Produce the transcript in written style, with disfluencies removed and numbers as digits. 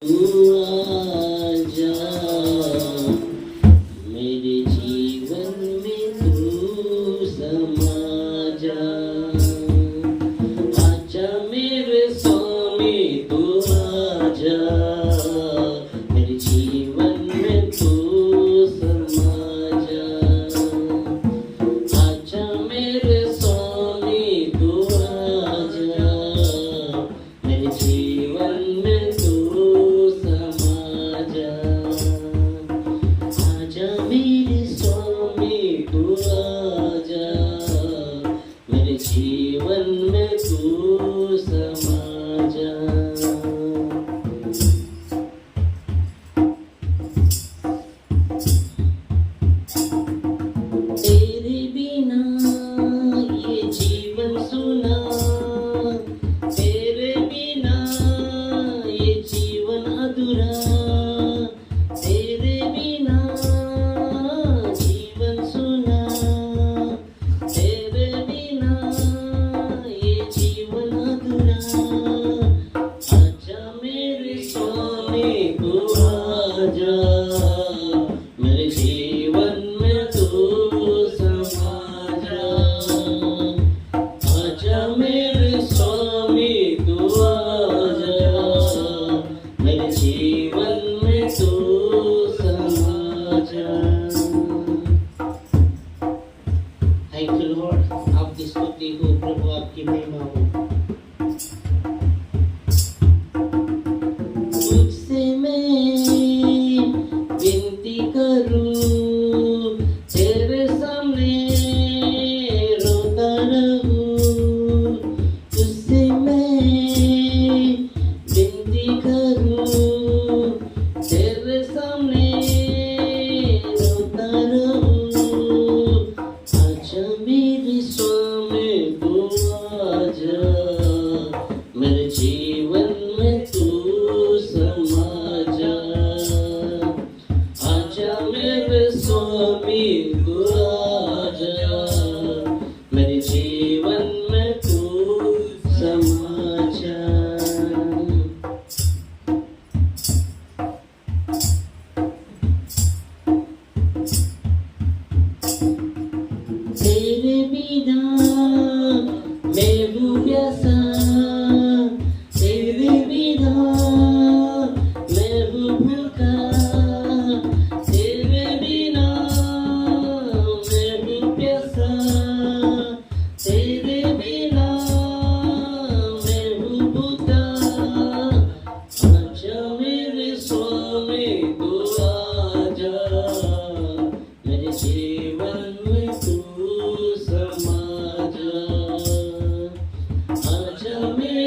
तू आजा मेरे जीवन में तू समा जा। आजा मेरे स्वामी तू आजा मेरे जीवन में तू समा जा। आजा मेरे स्वामी तू आजा मेरे जीवन में तू समा जा। आजा मेरे स्वामी तू आजा मेरे जीवन में तू समा जा। तेरे बिना ये जीवन सुना, तेरे बिना ये जीवन अधूरा, तेरे बिना जीवन सुना, तेरे बिना ये जीवन अधूरा। आजा मेरे स्वामी तू आजा मेरे जीवन में तू समा जा। आजा मेरे स्वामी तू आजा मेरे जीवन में तू समा जा। थैंक यू लॉर्ड, आपकी स्तुति हो प्रभु, आपकी महिमा हो। तुझसे मैं विनती करूं, तेरे सामने रोता रहूं। तुझसे मैं विनती करूं, तेरे सामने रोता रहूं। आजा मेरे स्वामी तू आजा मेरे जीवन में तू समा जा। आजा मेरे स्वामी तू आजा मेरे जीवन में तू समा जा। तेरे बिना मैं हूँ प्यासा, तेरे बिना मैं हूँ भूखा, तेरे बिना मैं हूँ प्यासा, तेरे बिना मैं हूँ भूखा। आजा मेरे स्वामी तू आजा मेरे जीवन में तू समा जा। आजा मेरे